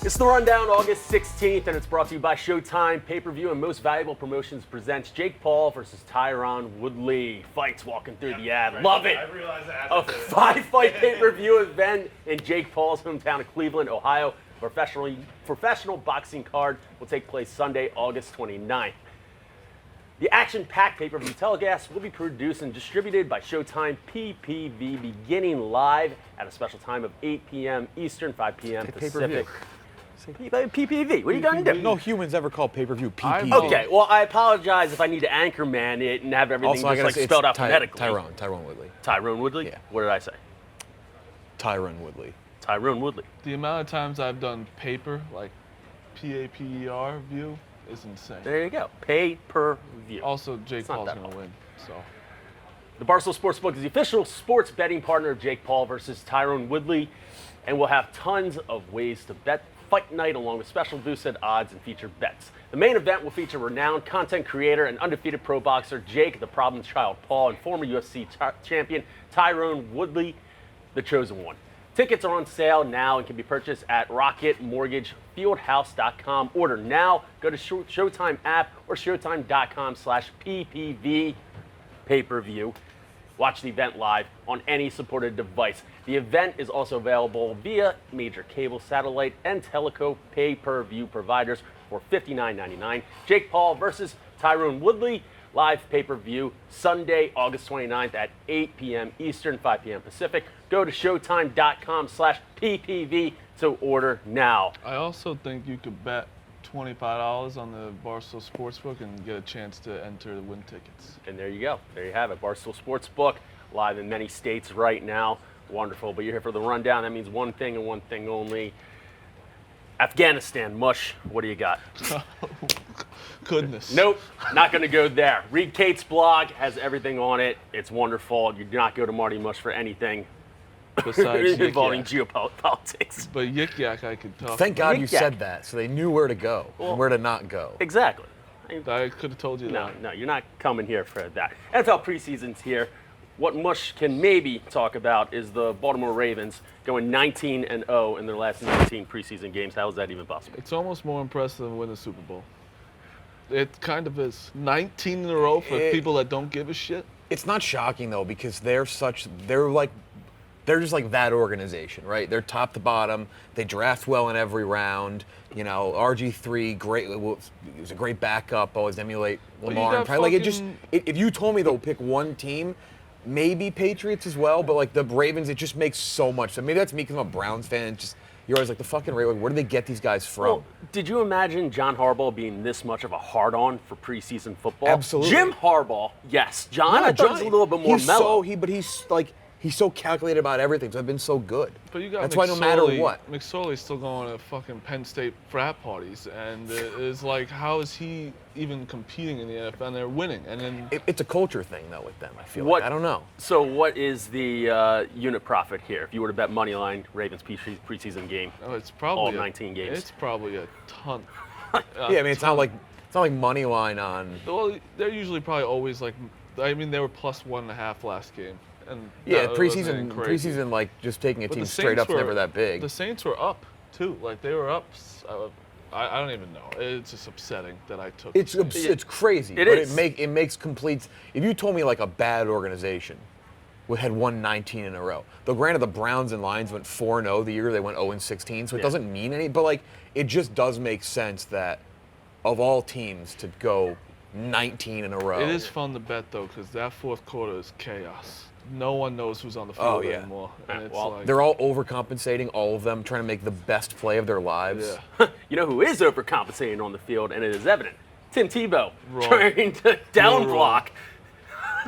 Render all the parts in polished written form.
It's the Rundown, August 16th, and it's brought to you by Showtime. Pay-per-view and Most Valuable Promotions presents Jake Paul versus Tyron Woodley. Fights walking through the ad. Love it. I realized that. A five-fight pay-per-view event in Jake Paul's hometown of Cleveland, Ohio. Professional boxing card will take place Sunday, August 29th. The action-packed pay-per-view telecast will be produced and distributed by Showtime PPV, beginning live at a special time of 8 p.m. Eastern, 5 p.m. Pacific. PPV. What are you going to do? No humans ever call pay-per-view PPV. Okay, well, I apologize if I need to anchorman it and have everything Also, just like spelled out phonetically. Tyrone Woodley. Tyrone Woodley? Yeah. What did I say? Tyrone Woodley. Tyrone Woodley. The amount of times I've done paper, like PAPER view, is insane. There you go. Pay-per-view. Also, Jake It's not Paul's that going to hard. win. So The Barstool Sportsbook is the official sports betting partner of Jake Paul versus Tyrone Woodley, and we'll have tons of ways to bet fight night along with special boosted odds and featured bets. The main event will feature renowned content creator and undefeated pro boxer Jake the Problem Child Paul and former UFC champion Tyrone Woodley, the chosen one. Tickets are on sale now and can be purchased at RocketMortgageFieldhouse.com. Order now. Go to Showtime app or Showtime.com/PPV pay-per-view. Watch the event live on any supported device. The event is also available via major cable, satellite, and teleco pay-per-view providers for $59.99. Jake Paul versus Tyrone Woodley, live pay-per-view Sunday, August 29th at 8 p.m. Eastern, 5 p.m. Pacific. Go to Showtime.com/PPV to order now. I also think you could bet $25 on the Barstool Sportsbook and get a chance to enter the win tickets. And there you go. There you have it. Barstool Sportsbook, live in many states right now. Wonderful. But you're here for the rundown. That means one thing and one thing only. Afghanistan, Mush, what do you got? Goodness. Nope, not going to go there. Read Kate's blog, has everything on it. It's wonderful. You do not go to Marty Mush for anything Besides involving Yik Yak. geopolitics. But Yik Yak I could talk Thank God you Yik Yak. said that, so they knew where to go and where to not go. Exactly. I could have told you No, that. no, you're not coming here for that. NFL preseason's here. What Mush can maybe talk about is the Baltimore Ravens going 19-0 in their last 19 preseason games. How is that even possible? It's almost more impressive than winning the Super Bowl. It kind of is. 19 in a row for people that don't give a shit. It's not shocking though because they're just like that organization, right? They're top to bottom. They draft well in every round. You know, RG3, great. He was a great backup. Always emulate Lamar. And probably, if you told me they'll pick one team, maybe Patriots as well, but like the Ravens, it just makes so much sense. Maybe that's me because I'm a Browns fan. It's just you're always like the fucking Ravens. Where do they get these guys from? Well, did you imagine John Harbaugh being this much of a hard-on for preseason football? Absolutely. Jim Harbaugh, yes. John, I thought he was a little bit more mellow. He's so calculated about everything. So I've been so good. But you got That's why no matter what. McSorley's still going to fucking Penn State frat parties, and it's like, how is he even competing in the NFL? And they're winning, and then It's a culture thing though with them. I feel like I don't know. So what is the unit profit here? If you were to bet money line Ravens preseason game, it's probably all 19 games. It's probably a ton. Yeah, I mean it's not like money line on. Well, they're usually probably always like. I mean, they were plus 1.5 last game. And Yeah, that wasn't preseason, like just taking a But team the straight Saints up's never that big. The Saints were up too. Like they were up. I don't even know. It's just upsetting that I took. It's crazy. It but is. It makes complete. If you told me like a bad organization had won 19 in a row, though granted the Browns and Lions went 4-0 the year they went 0-16, so it doesn't mean any. But like it just does make sense that of all teams to go 19 in a row. It is fun to bet though, because that fourth quarter is chaos. No one knows who's on the field anymore. And it's like, They're all overcompensating, all of them, trying to make the best play of their lives. yeah. You know who is overcompensating on the field, and it is evident? Tim Tebow Wrong. trying to down Wrong. block.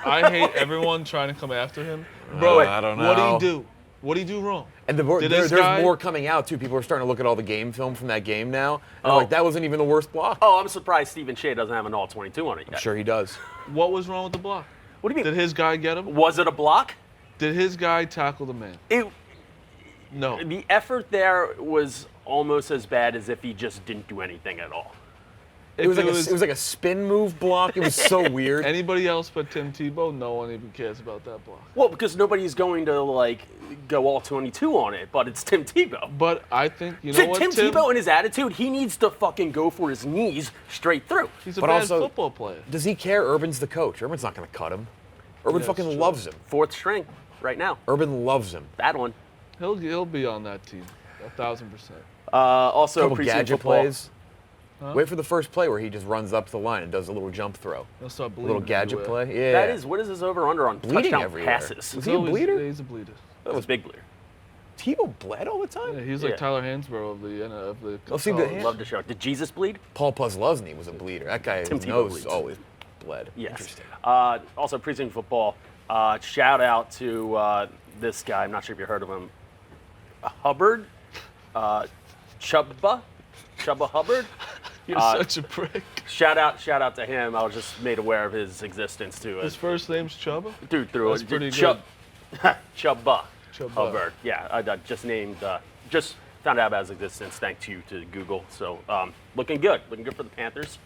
I hate everyone trying to come after him. Bro, I don't know. What do you do? What do you do wrong? And there's more coming out too. People are starting to look at all the game film from that game now. And like that wasn't even the worst block. Oh, I'm surprised Stephen Shea doesn't have an all 22 on it yet. I'm sure he does. What was wrong with the block? What do you mean? Did his guy get him? Was it a block? Did his guy tackle the man? No. The effort there was almost as bad as if he just didn't do anything at all. It was like a spin move block. It was so weird. Anybody else but Tim Tebow, no one even cares about that block. Well, because nobody's going to like go all 22 on it, but it's Tim Tebow. But I think you know what, Tim Tebow and his attitude, he needs to fucking go for his knees straight through. He's a But bad also- football player. Does he care? Urban's the coach. Urban's not going to cut him. Urban Yeah, fucking it's true. loves him. Fourth string right now. Urban loves him. Bad one. He'll be on that team, 1,000%. Also, Couple preseason gadget football. plays. Wait for the first play where he just runs up the line and does a little jump throw. He'll start A bleeding. little gadget everywhere. play. Yeah. That is, what is his over-under on Bleeding touchdown everywhere. passes? Was he a bleeder? He's a bleeder. That was big bleeder. Tebow bled all the time? Yeah, he's Yeah. like Tyler Hansbrough of the. Oh, see, the- college. Love to show. Did Jesus bleed? Paul Posluszny was a bleeder. That guy, Tim his Tebow nose bleeds. always bled. Yes. Interesting. Also, preseason football. Shout out to this guy. I'm not sure if you heard of him. Hubbard. Chubba Hubbard. You're such a prick. Shout out to him. I was just made aware of his existence too. His first name's Chubba. Dude threw That's it. pretty Chubba Chubba. Hubbard. Yeah, I just named. Just found out about his existence thanks you to Google. So looking good for the Panthers.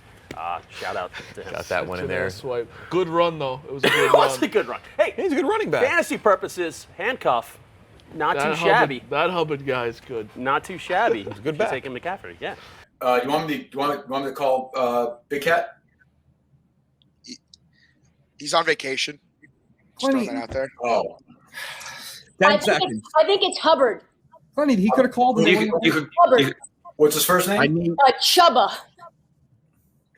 Shout out to him. Got that one in Such an there. ass swipe. Good run though. It was a good It was a run. good run. Hey, He's a good running back. fantasy purposes, handcuff, not too That shabby. Hubbard, that Hubbard guy is good. Not too shabby. a good She's back. taking McCaffrey. Yeah. You want me to call Big Cat? He's on vacation. Just throwing that out there. Oh, 10 seconds. I think it's Hubbard. Funny, he could have called him. Hubbard. What's his first I name? mean, Chubba.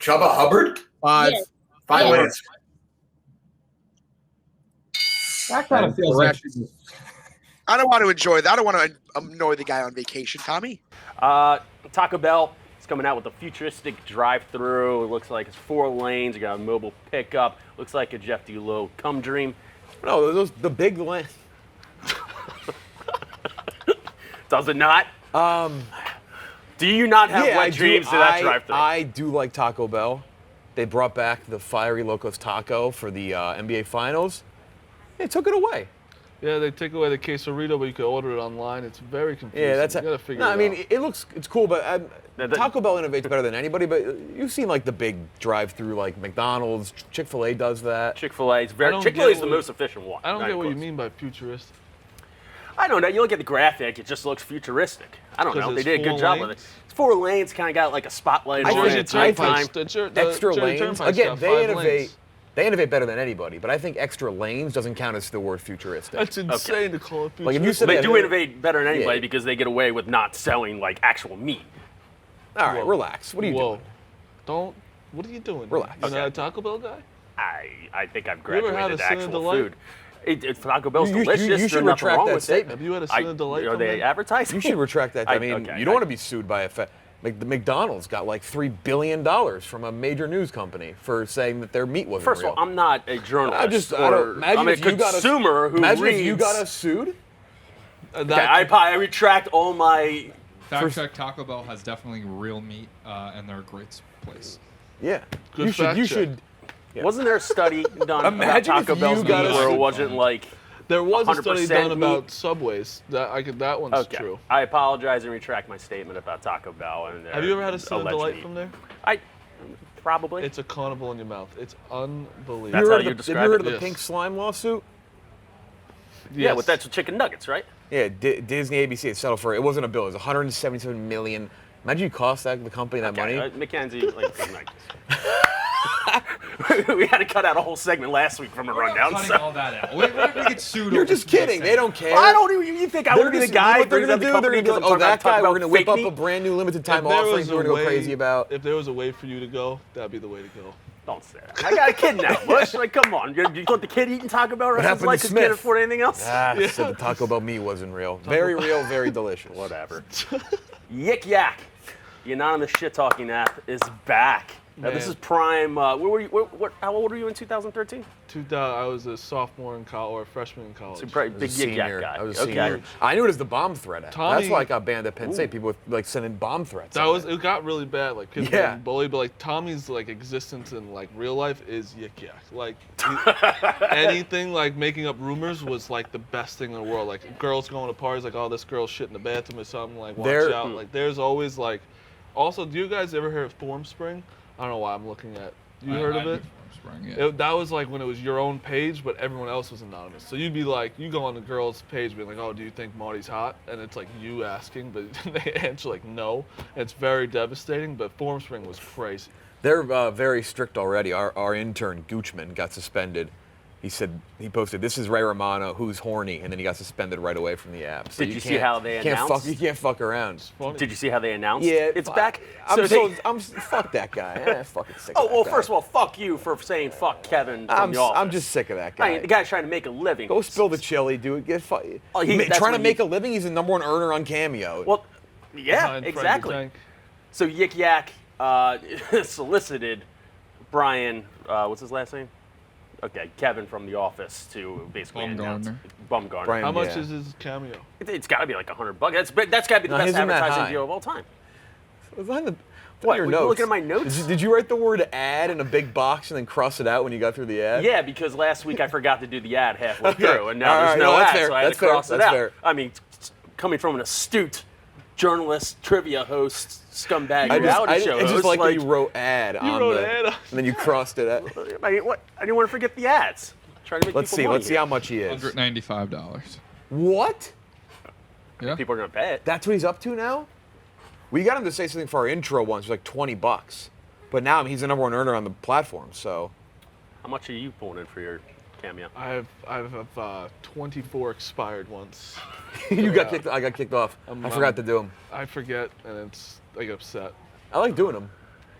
Chubba Hubbard. 5. Yes. 5 Yeah. minutes. That kind of feels like I don't want to enjoy that. I don't want to annoy the guy on vacation, Tommy. Taco Bell is coming out with a futuristic drive-through. It looks like it's 4 lanes. You got a mobile pickup. Looks like a Jeff Dulo cum dream. No, the big lane. Does it not? Do you not have Yeah, wet dreams to that I drive-through? do like Taco Bell. They brought back the Fiery Locos Taco for the NBA Finals. They took it away. Yeah, they take away the quesarito, but you can order it online. It's very confusing. Yeah, that's you gotta figure no, it I mean, out. it's cool, but that- Taco Bell innovates better than anybody. But you've seen like the big drive-through, like McDonald's, Chick-fil-A does that. Chick-fil-A is I don't Chick-fil-A is get the what- most efficient one. I don't Not get what you close. mean by futuristic. I don't know. You look at the graphic; it just looks futuristic. I don't 'Cause know. They it's did a good 4 job with it. lanes? It's 4 lanes, kind of got like a spotlight I on think it. it's It's nighttime. Extra Jersey lanes. Turnpike's Again, got they 5 innovate. lanes. They innovate better than anybody, but I think extra lanes doesn't count as the word futuristic. That's insane to call it futuristic. Like, if you said They Yeah, do they- innovate better than anybody Yeah. because they get away with not selling like actual meat. All right, Whoa. relax. What are you Whoa. doing? Don't. What are you doing? Relax. You're not Okay. a Taco Bell guy? I think I've You ever had graduated a to Sin of actual Delight? food. Taco Bell's You delicious. should There's nothing retract wrong that with statement. Have you had a Sin of Delight Are from they them? advertising? You should retract that. I mean, okay, you don't want to be sued by the McDonald's got like $3 billion from a major news company for saying that their meat wasn't First of real. all, I'm not a journalist. Imagine I'm a if you got consumer who imagine reads. if you got us sued. Okay, I retract all my. Fact check: Taco Bell has definitely real meat, and they're a great place. Yeah. Good you should. fact You check. should. Yeah. Wasn't there a study done about Imagine if Taco Bell's you meat got where us- it wasn't like? There was a study 100% done about meat? Subways. That one's Okay, true. I apologize and retract my statement about Taco Bell and their Have you ever had a Sin of alleged Delight meat. from there? I probably. It's a carnival in your mouth. It's unbelievable. That's you how heard you of the, describe have you heard it? of the Yes. pink slime lawsuit? Yeah, Yes. with that's chicken nuggets, right? Yeah, Disney, ABC had settled for it. It wasn't a bill. It was 177 million. Imagine you cost the company that money. Mackenzie, like, we had to cut out a whole segment last week from a rundown. Cutting So. all that out. We're not gonna get sued. You're over just something kidding. like They that. don't care. I don't even. You think I would be the guy what they're who gonna brings do? up the They're company gonna be like, oh, that talk guy. about We're gonna whip fake up meat? a brand new limited time If there offering. was We're a gonna way- go crazy about. If there was a way for you to go, that'd be the way to go. Don't say that. I got a kid now, Bush. Like, come on. You want the kid eating Taco Bell rest of his happened life to because he can't Smith? afford anything else? Said the Taco Bell meat wasn't real. Very real, very delicious. Whatever. Yik Yak, the anonymous shit talking app, is back. Now, this Man. is prime. Where were you? How old were you in 2013? 2000, I was a sophomore in college or a freshman in college. So probably big Yik Yak guy. I was a Okay. senior. I knew it as the bomb threat app. Tommy- That's why I got banned at Penn State. People were like sending bomb threats. That on was it. it. Got really bad. Like kids Yeah. getting bullied, but like Tommy's like existence in like real life is yik yak. Like anything like making up rumors was like the best thing in the world. Like girls going to parties, like oh this girl's shit in the bathroom or something. Like watch There- out. Like there's always like. Also, do you guys ever hear of Formspring? I don't know why I'm looking at. You heard of I it? do Formspring, yeah. That was like when it was your own page, but everyone else was anonymous. So you'd be like, you go on the girl's page, being like, "Oh, do you think Marty's hot?" And it's like you asking, but they answer like, "No." And it's very devastating. But Formspring was crazy. They're very strict already. Our intern Goochman got suspended. He said he posted, "This is Ray Romano, who's horny," and then he got suspended right away from the app. So Did you see can't- how they can't announced? You can't fuck around. Funny. Did you see how they announced? Yeah, it's back. Fuck that guy. Fucking sick. Oh of that well, guy. first of all, fuck you for saying fuck Kevin from the office. I'm just sick of that guy. I mean, the guy's trying to make a living. Go spill the chili, dude. Get Oh, that's trying to when make a living. He's the #1 earner on Cameo. Well, yeah, Behind Frankie exactly. Tank. So Yik Yak solicited Brian. What's his last name? Okay, Kevin from the office to basically announce Bumgarner. Brian- How much Yeah. is his cameo? It's got to be like $100. That's got to be the No, best his isn't that advertising high. deal of all time. It's on the- it's on What, your were you notes. looking at my notes? Did you write the word ad in a big box and then cross it out when you got through the ad? Yeah, because last week I forgot to do the ad halfway Okay. through, and now All there's right, no no, that's ad, fair. so I had That's to cross fair. it That's out. fair. I mean, coming from an astute journalist, trivia host, scumbag I reality show just host, like that you wrote ad on wrote the, ad on- and then you crossed it out. I mean, what? I didn't want to forget the ads. Trying to make Let's people see. money Let's see here. how much he is. $195. What? Yeah. People are gonna pay it. That's what he's up to now? We got him to say something for our intro once, like $20. But now he's the #1 earner on the platform, so. How much are you pulling in for your cameo? I have 24 expired ones. I got kicked off. I forgot to do them. I forget, and I get upset. I like doing them.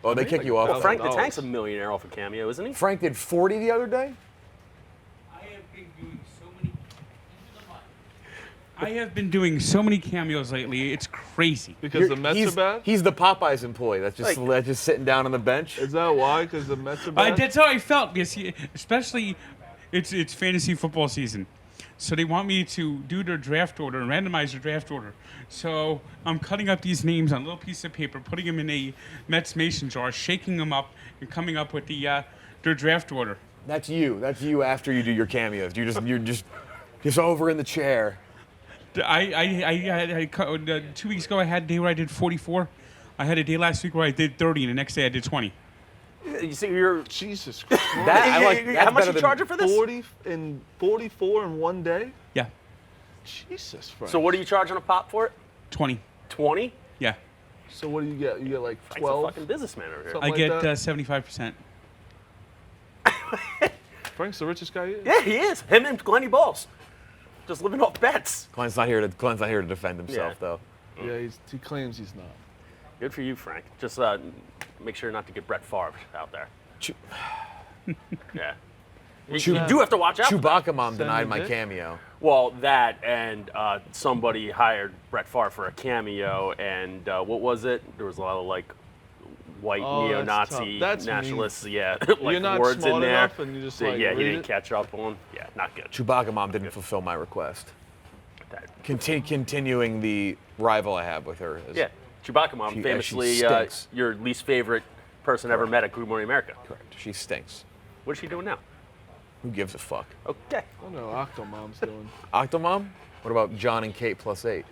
Oh, they kick you off. Well, Frank the $1,000. Tank's a millionaire off a cameo, isn't he? Frank did 40 the other day? I have been doing so many cameos lately. It's crazy. Because the Mets he's, are bad? He's the Popeyes employee that's just sitting down on the bench. Is that why? Because the Mets are bad? That's how I felt. Because especially, it's fantasy football season, so they want me to do their draft order and randomize their draft order. So I'm cutting up these names on a little piece of paper, putting them in a Mets mason jar, shaking them up, and coming up with their draft order. That's you. That's you after you do your cameos. You're just over in the chair. I 2 weeks ago I had a day where I did 44. I had a day last week where I did 30, and the next day I did 20. You see, you're. Jesus Christ. That I like. How That's much better you than charging for this? 44 in one day? Yeah, Jesus Christ. So what are you charging a pop for it? 20. 20? Yeah, So what do you get? You get like Frank's 12? a fucking businessman over here. Something I like get that? 75%. Frank's the richest guy here? Yeah, he is. Him and Glenny Balls. Just living off bets. Glenn's not here to defend himself, Yeah. though. Yeah, he claims he's not. Good for you, Frank. Just make sure not to get Brett Favre out there. Yeah. You do have to watch out. for that. Chewbacca mom Send denied him my dick? cameo. Well, that and somebody hired Brett Favre for a cameo, and what was it? There was a lot of like white Oh, that's neo-Nazi tough. That's nationalists, yeah, You're like not words in smart there. enough and you just, like, yeah, he read didn't it? catch up on. Yeah, not good. Chewbacca mom didn't fulfill my request. That- Continuing the rival I have with her. Yeah, Chewbacca mom, She famously stinks. your least favorite person ever met at Good Morning America. Correct. She stinks. What is she doing now? Who gives a fuck? Okay. I don't know what Octomom's doing. Octomom? What about John and Kate +8?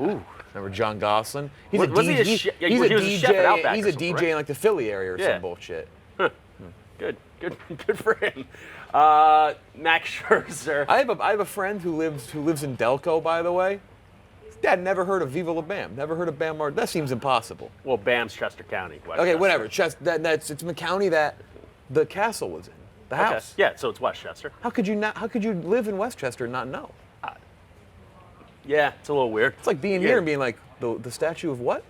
Ooh. Remember John Gosselin? He's Was he a chef? Yeah, he's he a was a chef at DJ. Outback He's or a something, DJ right? in like the Philly area or Yeah. some bullshit. Good for him. Max Scherzer. I have a friend who lives in Delco, by the way. His dad never heard of Viva La Bam. Never heard of Bam Margera. That seems impossible. Well, Bam's Chester County. Okay, Westchester. whatever. It's in the county that the castle was in. The Okay. house. Yeah, so it's Westchester. How could you live in Westchester and not know? Yeah, it's a little weird. It's like being Yeah. here and being like the statue of what?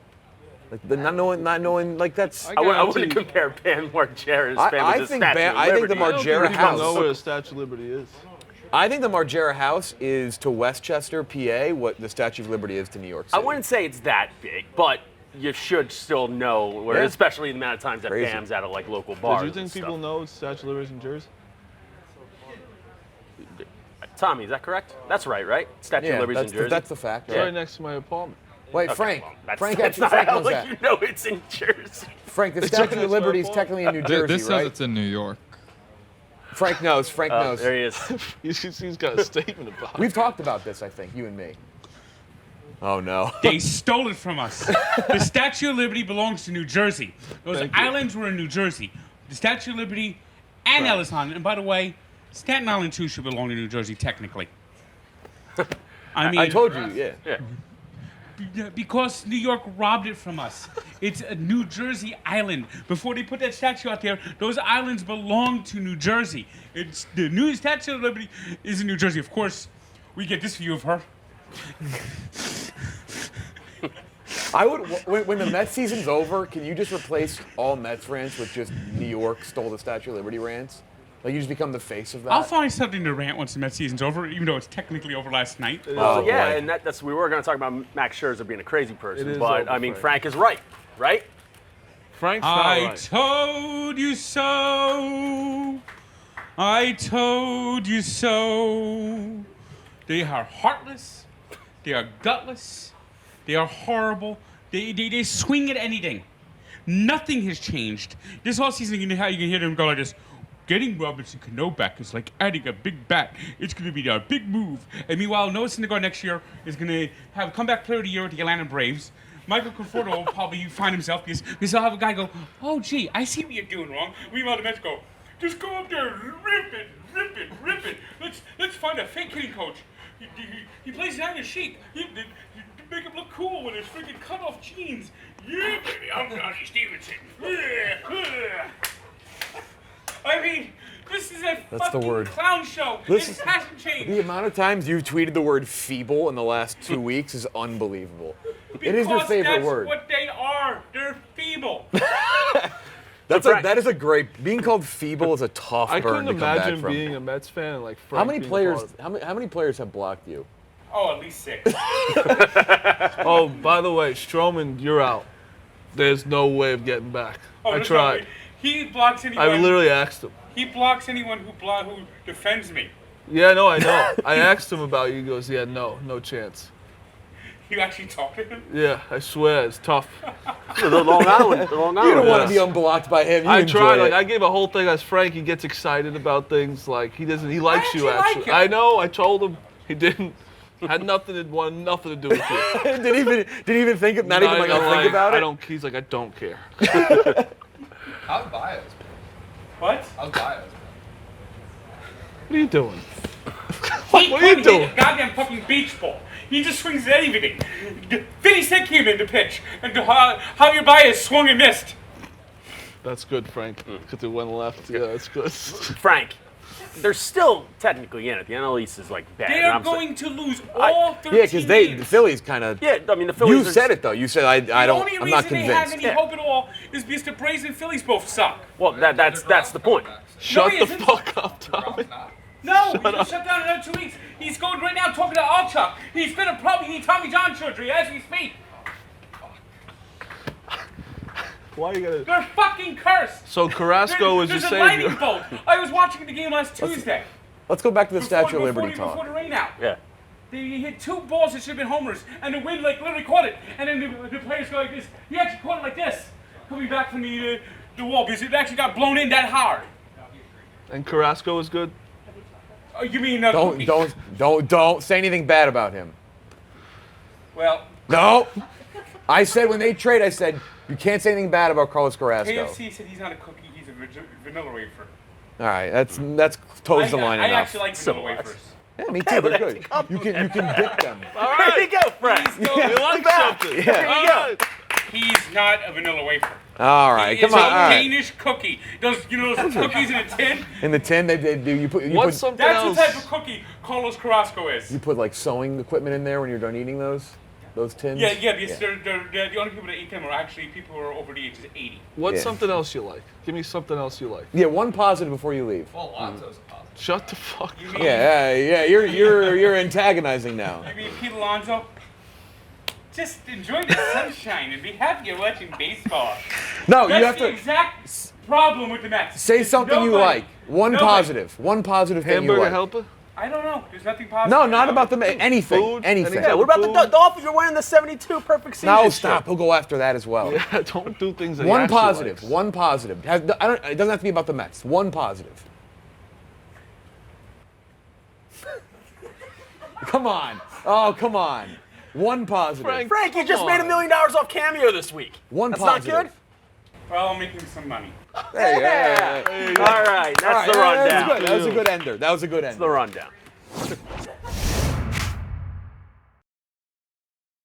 Like not knowing like that's. I wouldn't compare Bam Margera's family I to the think Statue Bam- of I think the Liberty. I don't think Margera people house. know where the Statue of Liberty is. I think the Margera house is to Westchester, PA, what the Statue of Liberty is to New York City. I wouldn't say it's that big, but you should still know where, Yeah. especially the amount of times that Crazy. Bam's at like local bars. Did you think and people stuff. know the Statue of Liberty is in Jersey? Tommy, is that correct? That's right? Statue Yeah, of Liberty's in that's Jersey. that's the fact. It's Right? right next to my apartment. Wait, Okay, Frank. well, that's, Frank that's actually not Frank how knows like that. you know it's in Jersey. Frank, the It's Statue right of next to Liberty my is technically in New Jersey, This says right? it's in New York. Frank knows. Frank knows. There he is. He's got a statement about it. We've talked about this, I think, you and me. Oh no. They stole it from us. The Statue of Liberty belongs to New Jersey. Those Thank you. islands were in New Jersey. The Statue of Liberty and Ellis Island. And by the way, Staten Island too should belong to New Jersey technically. I mean, I told you, yeah. because New York robbed it from us. It's a New Jersey island. Before they put that statue out there, those islands belong to New Jersey. It's the new Statue of Liberty is in New Jersey. Of course, we get this view of her. I would when the Mets season's over, can you just replace all Mets rants with just New York stole the Statue of Liberty rants? Like you just become the face of that. I'll find something to rant once the Mets season's over, even though it's technically over last night. Oh, yeah, boy. and that's we were going to talk about Max Scherzer being a crazy person, It is but over, I mean Frank. Frank is right, right? Frank's not I right. told you so. I told you so. They are heartless. They are gutless. They are horrible. They swing at anything. Nothing has changed. This whole season, you can hear them go like this. Getting Robinson Cano back is like adding a big bat. It's going to be our big move. And meanwhile, Noah Syndergaard next year is going to have comeback player of the year with the Atlanta Braves. Michael Conforto will probably find himself because he'll have a guy go, oh, gee, I see what you're doing wrong. Meanwhile, the Mets go, just go up there, rip it. Let's find a fake hitting coach. He plays down the sheep. Make him look cool with his freaking cut-off jeans. Yeah, baby, I'm Johnny Stevenson. Yeah. I mean, this is a That's the fucking word. clown show. Listen, It hasn't changed. The amount of times you've tweeted the word feeble in the last 2 weeks is unbelievable. It is your Because favorite that's word. what they are. They're feeble. That is a great. Being called feeble is a tough I burn couldn't to come back imagine from. being a Mets fan and like Frank How many being a players? part of it. How many players have blocked you? Oh, at least 6. Oh, by the way, Stroman, you're out. There's no way of getting back. Oh, I there's no tried. way. He blocks anyone. I literally asked him. He blocks anyone who defends me. Yeah, no, I know. I asked him about you. He goes, yeah, no chance. You actually talk to him? Yeah, I swear, it's tough. The Long Island. You don't want to be unblocked by him. You I enjoy tried. it. Like, I gave a whole thing as Frank. He gets excited about things. Like, he doesn't. He likes you, actually actually. like him. I know. I told him. He didn't. Had nothing to do with you. didn't even think. Not even like even think about it. I don't. He's like, I don't care. How's Bios? What? How's Bios? What are you doing? He What are you couldn't doing? hit a goddamn fucking beach ball. He just swings at everything. Vinny Sick came in to pitch, and Javier Baez swung and missed. That's good, Frank. Because it went left. Yeah, that's good. Frank, they're still technically in it. The NL East is like bad. They and are I'm so- going to lose all 13 Yeah, because games. the Phillies kind of. Yeah, I mean the Phillies. You are said it though. You said I The don't. only I'm not reason they have convinced. any hope at all is because the Braves and Phillies both suck. Well, that's the point. Shut he the isn't. fuck up, Tommy. No, he's gonna shut down in another 2 weeks. He's going right now talking to Alchuk. He's gonna probably need Tommy John surgery as we speak. Why you gotta? They're fucking cursed. So Carrasco is your There's a lightning savior. bolt. I was watching the game last Tuesday. Let's go back to the Statue of Liberty Before talk. the rain out. Yeah. They hit 2 balls that should have been homers, and the wind like literally caught it. And then the players go like this. He actually caught it like this, coming back from the wall because it actually got blown in that hard. And Carrasco is good. Oh, you mean Don't say anything bad about him. Well, No. I said when they trade, I said you can't say anything bad about Carlos Carrasco. KFC said he's not a cookie. He's a vanilla wafer. All right, that's toes the line I enough. actually like vanilla wafers. Yeah, me too. They're good. You can dip them. All right, there you go, Frank. He's no- You like something? Yeah. All right. He's not a vanilla wafer. All right, It's come on. a All right. Danish cookie. Those cookies in a tin. In the tin, they do. You put What's something That's else? the type of cookie Carlos Carrasco is. you put like sewing equipment in there when you're done eating those tins. Yeah, because they're the only people that eat them are actually people who are over the age of 80. What's Yeah. something else you like? Give me something else you like. Yeah, one positive before you leave. Well, Lonzo's positive. Shut the fuck You up. mean, Yeah. You're antagonizing now. You mean Pete Alonso? Just enjoy the sunshine and be happy you're watching baseball. No, That's you have the to exact problem with the Mets. say There's something you nobody- like. One nobody- positive. One positive thing you Hamburger like. helper? I don't know. There's nothing positive. No, not about the anything. Food? Anything. Anything? Yeah, what about the Food. Dolphins? You're wearing the 72 perfect season. No, shirt. stop. He'll go after that as well. Yeah, don't do things that he One actually positive. likes. One positive. It doesn't have to be about the Mets. One positive. Come on. Oh, come on. One positive. Frank, you just made $1 million off Cameo this week. One That's positive. not good? Well, I'm making some money. Hey, Yeah. All right, that's the rundown. That was a good ender. That was a good ender. That's the rundown.